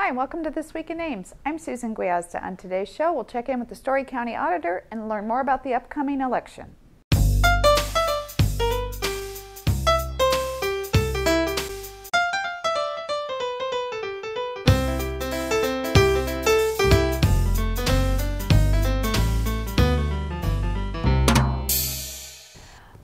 Hi, welcome to This Week in Ames. I'm Susan Guiazza. On today's show, we'll check in with the Story County Auditor and learn more about the upcoming election.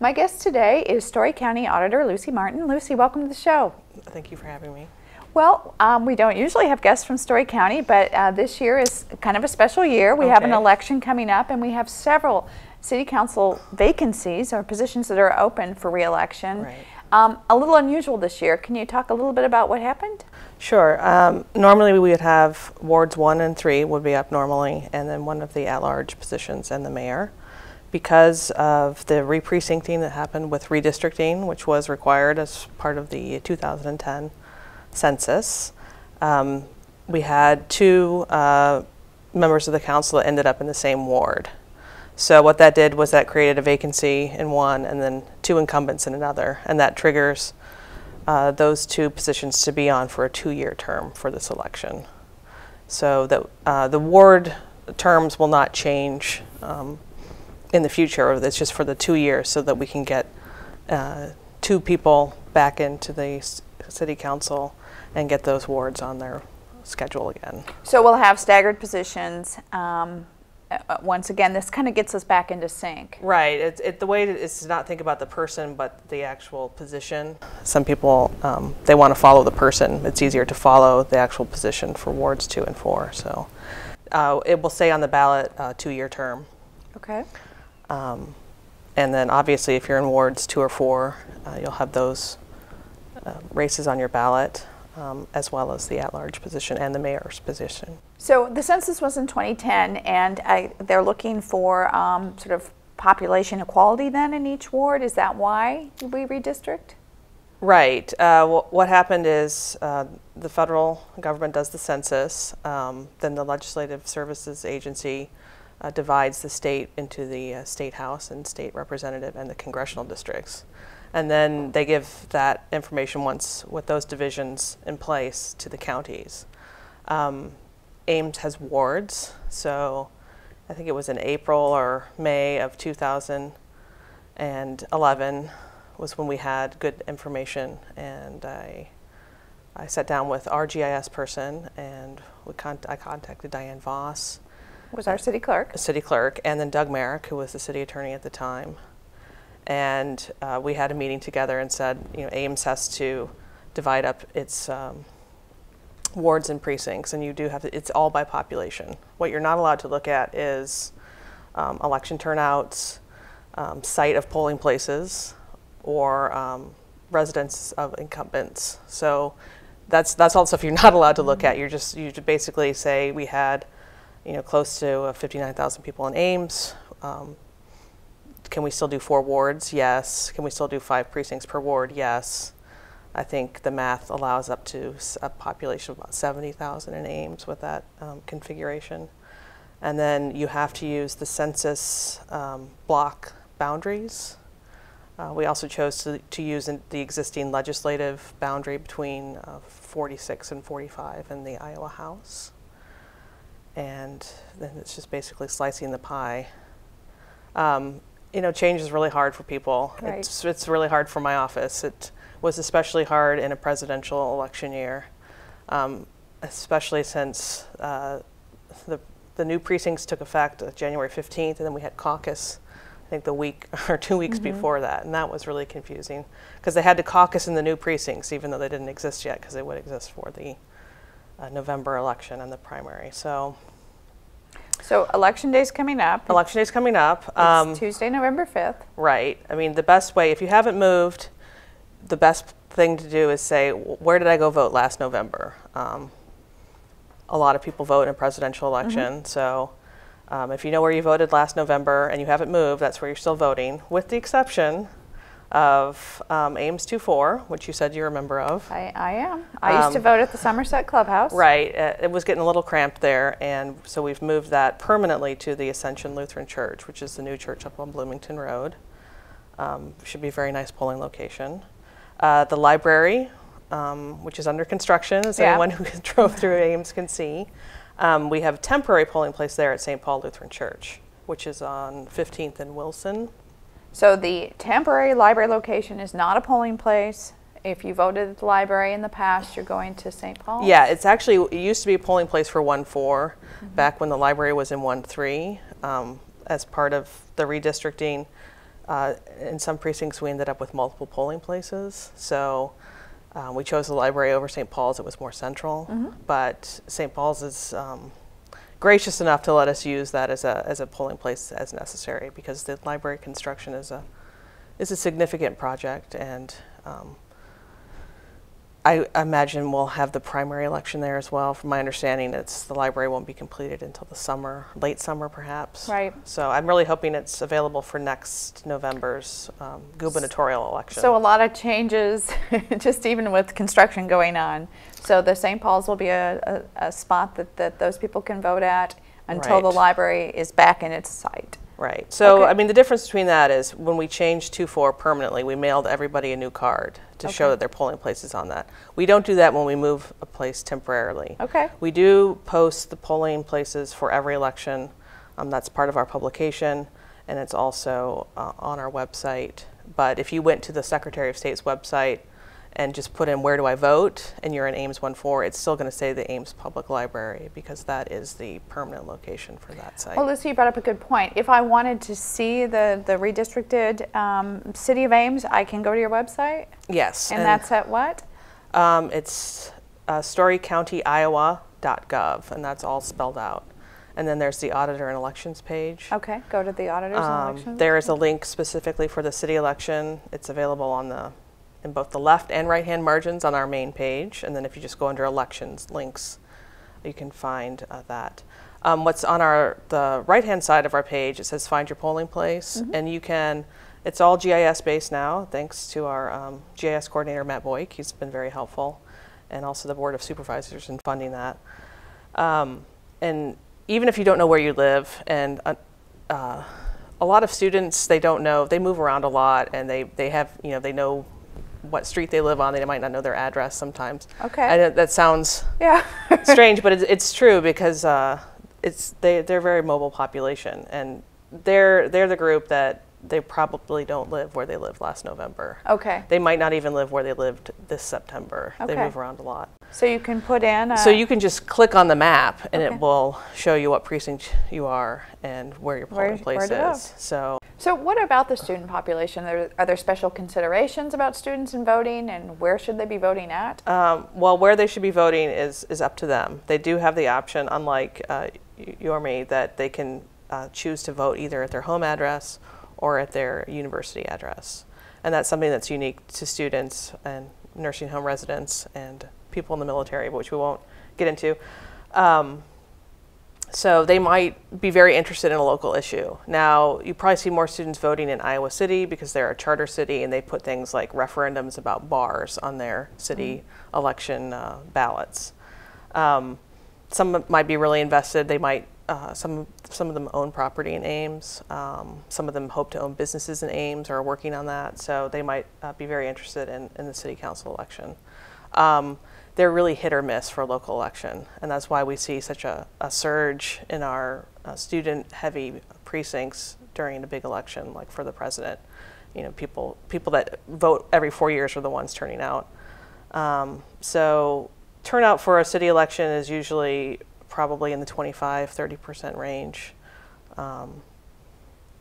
My guest today is Story County Auditor Lucy Martin. Lucy, welcome to the show. Thank you for having me. Well, we don't usually have guests from Story County, but this year is kind of a special year. We have an election coming up, and we have several city council vacancies or positions that are open for re-election. Right. A little unusual this year. Can you talk a little bit about what happened? Sure. Normally we would have wards 1 and 3 would be up normally, and then one of the at-large positions and the mayor. Because of the re-precincting that happened with redistricting, which was required as part of the 2010 census, we had two members of the council that ended up in the same ward. So what that did was that created a vacancy in one and then two incumbents in another, and that triggers those two positions to be on for a 2-year term for this election. So that the ward terms will not change in the future. It's just for the 2 years so that we can get 2 people back into the city council and get those wards on their schedule again. So we'll have staggered positions. Once again, this kind of gets us back into sync. Right. The way is to not think about the person, but the actual position. Some people, they want to follow the person. It's easier to follow the actual position for wards 2 and 4. So it will stay on the ballot 2-year term. Okay. And then obviously if you're in wards 2 or 4, you'll have those races on your ballot, as well as the at-large position and the mayor's position. So the census was in 2010, and they're looking for sort of population equality then in each ward. Is that why we redistrict? Right. What happened is the federal government does the census, then the Legislative Services Agency divides the state into the state house and state representative and the congressional districts. And then they give that information once with those divisions in place to the counties. Ames has wards, so I think it was in April or May of 2011 was when we had good information, and I sat down with our GIS person and I contacted Diane Voss. Was our city clerk. City clerk, and then Doug Merrick, who was the city attorney at the time. And we had a meeting together and said, you know, Ames has to divide up its wards and precincts, and you do have to, it's all by population. What you're not allowed to look at is election turnouts, site of polling places, or residence of incumbents. So that's all the stuff you're not allowed to look at. You basically say we had, you know, close to 59,000 people in Ames. Can we still do 4 wards? Yes. Can we still do 5 precincts per ward? Yes. I think the math allows up to a population of about 70,000 in Ames with that configuration. And then you have to use the census block boundaries. We also chose to use the existing legislative boundary between 46 and 45 in the Iowa House. And then it's just basically slicing the pie. You know, change is really hard for people. Right. It's really hard for my office. It was especially hard in a presidential election year, especially since the new precincts took effect January 15th, and then we had caucus, I think the week or 2 weeks before that, and that was really confusing because they had to caucus in the new precincts even though they didn't exist yet, because they would exist for the November election and the primary. So election day's coming up. Election day's coming up. It's Tuesday, November 5th. Right. I mean, the best way, if you haven't moved, the best thing to do is say, where did I go vote last November? A lot of people vote in a presidential election. So if you know where you voted last November and you haven't moved, that's where you're still voting, with the exception of Ames 2-4, which you said you're a member of. I am. I used to vote at the Somerset Clubhouse. Right. It was getting a little cramped there, and so we've moved that permanently to the Ascension Lutheran Church, which is the new church up on Bloomington Road. Should be a very nice polling location. The library which is under construction, as anyone who drove through Ames can see. We have a temporary polling place there at St. Paul Lutheran Church, which is on 15th and Wilson. So the temporary library location is not a polling place. If you voted at the library in the past, you're going to St. Paul? Yeah, it used to be a polling place for 1-4 back when the library was in 1-3. As part of the redistricting, in some precincts we ended up with multiple polling places. So we chose the library over St. Paul's. It was more central, but St. Paul's is gracious enough to let us use that as a polling place as necessary, because the library construction is a significant project, and I imagine we'll have the primary election there as well. From my understanding, the library won't be completed until the summer, late summer perhaps. Right. So I'm really hoping it's available for next November's gubernatorial election. So a lot of changes, just even with construction going on. So the St. Paul's will be a spot that those people can vote at until the library is back in its site. Right. So, I mean, the difference between that is when we changed 2-4 permanently, we mailed everybody a new card to show that their polling place is on that. We don't do that when we move a place temporarily. Okay. We do post the polling places for every election. That's part of our publication, and it's also on our website. But if you went to the Secretary of State's website and just put in "where do I vote" and you're in Ames 1-4, it's still going to say the Ames Public Library, because that is the permanent location for that site. Well, Lucy, you brought up a good point. If I wanted to see the redistricted city of Ames, I can go to your website? Yes. And that's at what? It's storycountyiowa.gov, and that's all spelled out. And then there's the Auditor and Elections page. Okay, go to the Auditors and Elections. There is a link specifically for the city election. It's available in both the left and right-hand margins on our main page. And then if you just go under elections links, you can find that. What's on the right-hand side of our page, it says find your polling place. And you can, it's all GIS based now, thanks to our GIS coordinator, Matt Boyk. He's been very helpful. And also the Board of Supervisors in funding that. And even if you don't know where you live, and a lot of students, they don't know, they move around a lot, and they have, they know what street they live on. They might not know their address sometimes. Okay. I know that sounds strange, but it's true, because they're a very mobile population, and they're the group that they probably don't live where they lived last November. Okay. They might not even live where they lived this September. Okay. They move around a lot. So you can put in So you can just click on the map, and it will show you what precinct you are and where your polling place is. So what about the student population? Are there special considerations about students and voting, and where should they be voting at? Well, where they should be voting is up to them. They do have the option, unlike you or me, that they can choose to vote either at their home address or at their university address. And that's something that's unique to students and nursing home residents and people in the military, which we won't get into. So they might be very interested in a local issue. Now, you probably see more students voting in Iowa City because they're a charter city, and they put things like referendums about bars on their city election ballots. Some might be really invested. They might, some of them own property in Ames. Some of them hope to own businesses in Ames or are working on that. So they might be very interested in the city council election. They're really hit or miss for a local election, and that's why we see such a surge in our student-heavy precincts during a big election, like for the president. People that vote every 4 years are the ones turning out. So turnout for a city election is usually probably in the 25–30% range,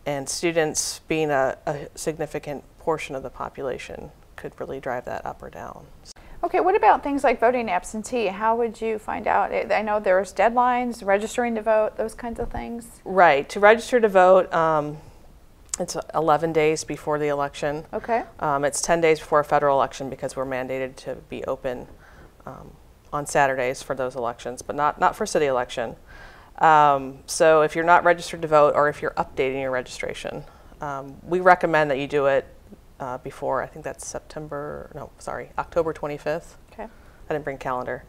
and students being a significant portion of the population could really drive that up or down. Okay, what about things like voting absentee? How would you find out? I know there's deadlines, registering to vote, those kinds of things. Right. To register to vote, it's 11 days before the election. Okay. It's 10 days before a federal election because we're mandated to be open on Saturdays for those elections, but not for city election. So if you're not registered to vote, or if you're updating your registration, we recommend that you do it before, I think that's October 25th. Okay. I didn't bring a calendar.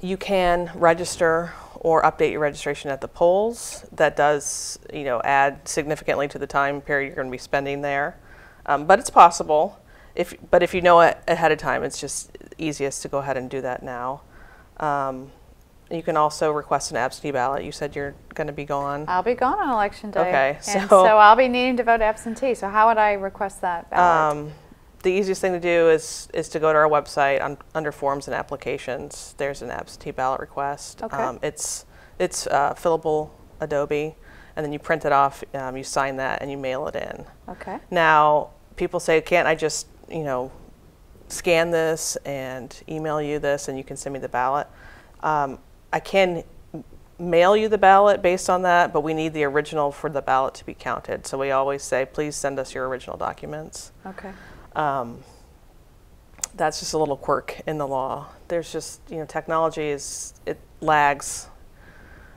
You can register or update your registration at the polls. That does, add significantly to the time period you're going to be spending there. But it's possible. But if you know it ahead of time, it's just easiest to go ahead and do that now. You can also request an absentee ballot. You said you're going to be gone. I'll be gone on election day. Okay, and so I'll be needing to vote absentee. So how would I request that ballot? The easiest thing to do is to go to our website under forms and applications. There's an absentee ballot request. Okay. It's fillable Adobe, and then you print it off. You sign that and you mail it in. Okay. Now people say, can't I just scan this and email you this and you can send me the ballot? I can mail you the ballot based on that, but we need the original for the ballot to be counted. So we always say, please send us your original documents. Okay. That's just a little quirk in the law. There's just, technology lags,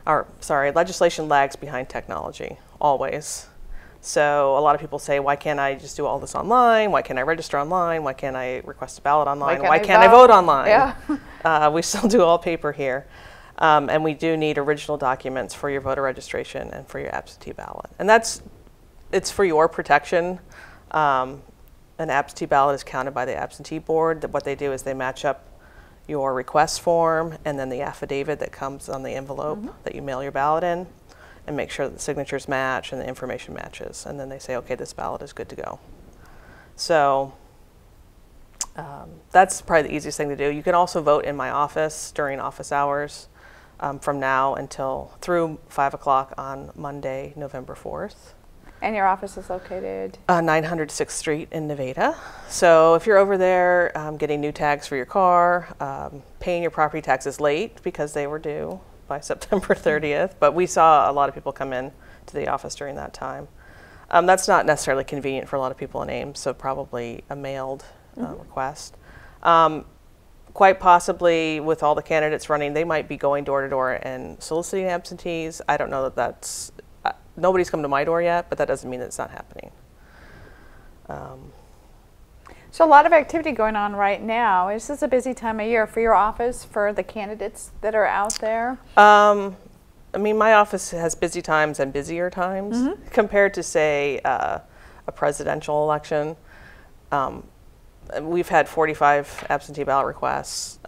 or sorry, legislation lags behind technology, always. So a lot of people say, why can't I just do all this online? Why can't I register online? Why can't I request a ballot online? Why can't I vote online? Yeah. We still do all paper here. And we do need original documents for your voter registration and for your absentee ballot. And it's for your protection. An absentee ballot is counted by the absentee board. What they do is they match up your request form and then the affidavit that comes on the envelope that you mail your ballot in, and make sure that the signatures match and the information matches. And then they say, okay, this ballot is good to go. So that's probably the easiest thing to do. You can also vote in my office during office hours from now through 5 o'clock on Monday, November 4th. And your office is located? 900 6th Street in Nevada. So if you're over there getting new tags for your car, paying your property taxes late because they were due by September 30th, but we saw a lot of people come in to the office during that time. That's not necessarily convenient for a lot of people in Ames, so probably a mailed request. Quite possibly with all the candidates running, they might be going door to door and soliciting absentees. I don't know that's, nobody's come to my door yet, but that doesn't mean that it's not happening. So a lot of activity going on right now. Is this a busy time of year for your office, for the candidates that are out there? I mean, my office has busy times and busier times compared to, say, a presidential election. We've had 45 absentee ballot requests.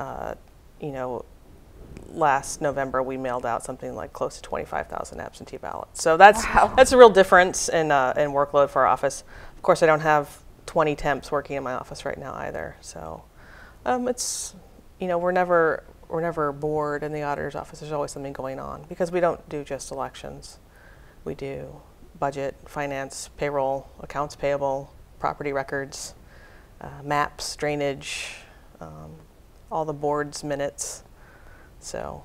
Last November we mailed out something like close to 25,000 absentee ballots. So that's a real difference in workload for our office. Of course, I don't have 20 temps working in my office right now either. So it's, we're never bored in the auditor's office. There's always something going on because we don't do just elections. We do budget, finance, payroll, accounts payable, property records, maps, drainage, all the board's minutes. So.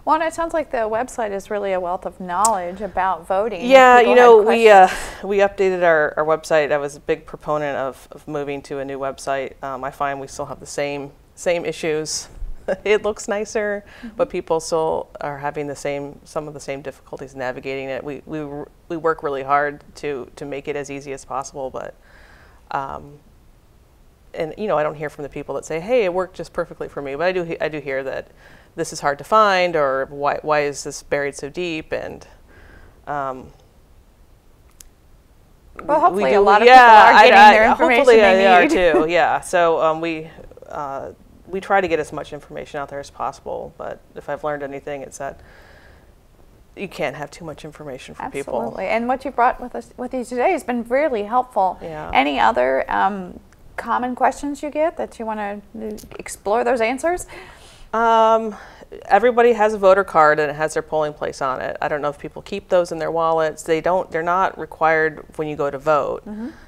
Well, and it sounds like the website is really a wealth of knowledge about voting. Yeah, we updated our website. I was a big proponent of moving to a new website. I find we still have the same issues. It looks nicer, but people still are having some of the same difficulties navigating it. We work really hard to make it as easy as possible, but and I don't hear from the people that say, hey, it worked just perfectly for me, but I do hear that this is hard to find, or why is this buried so deep? And well, hopefully a lot of people are getting their information hopefully they are need. too. Yeah. So we try to get as much information out there as possible. But if I've learned anything, it's that you can't have too much information for people. Absolutely. And what you brought with you today has been really helpful. Yeah. Any other common questions you get that you want to explore those answers? Everybody has a voter card and it has their polling place on it. I don't know if people keep those in their wallets. They're not required when you go to vote.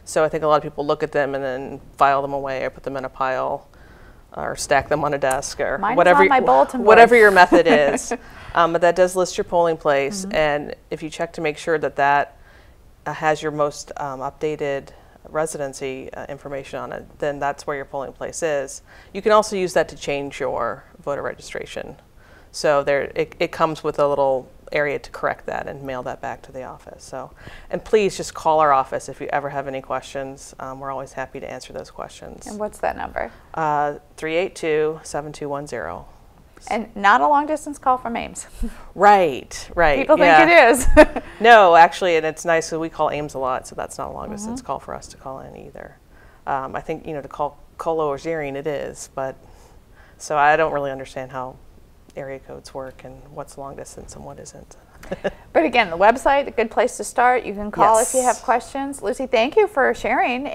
So I think a lot of people look at them and then file them away or put them in a pile or stack them on a desk or whatever your method is. But that does list your polling place, and if you check to make sure that has your most updated residency information on it, then that's where your polling place is. You can also use that to change your voter registration. So it comes with a little area to correct that and mail that back to the office. So, and please just call our office if you ever have any questions. We're always happy to answer those questions. And what's that number? 382-7210. And not a long distance call from Ames. Right. People think it is. No, actually, and it's nice because we call Ames a lot, so that's not a long distance call for us to call in either. I think, to call co-locating it is, but so I don't really understand how area codes work and what's long distance and what isn't. But again, the website, a good place to start. You can call if you have questions. Lucy, thank you for sharing.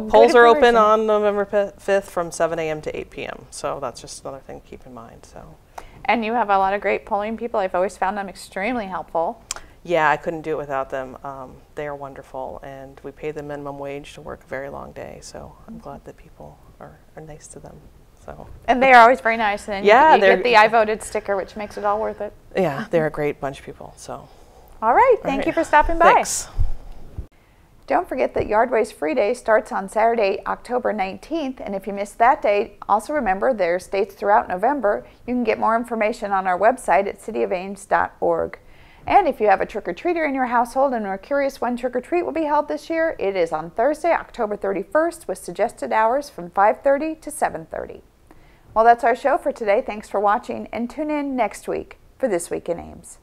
Polls are open on November 5th from 7 a.m. to 8 p.m. So that's just another thing to keep in mind. So. And you have a lot of great polling people. I've always found them extremely helpful. Yeah, I couldn't do it without them. They are wonderful, and we pay the minimum wage to work a very long day. So I'm glad that people are nice to them. So. And they are always very nice, and yeah, you get the I voted sticker, which makes it all worth it. Yeah, they're a great bunch of people. So. All right, thank you for stopping by. Thanks. Don't forget that Yard Waste Free Day starts on Saturday, October 19th, and if you missed that date, also remember there's dates throughout November. You can get more information on our website at cityofames.org. And if you have a trick-or-treater in your household and are curious when trick-or-treat will be held this year, it is on Thursday, October 31st, with suggested hours from 5:30 to 7:30. Well, that's our show for today. Thanks for watching, and tune in next week for This Week in Ames.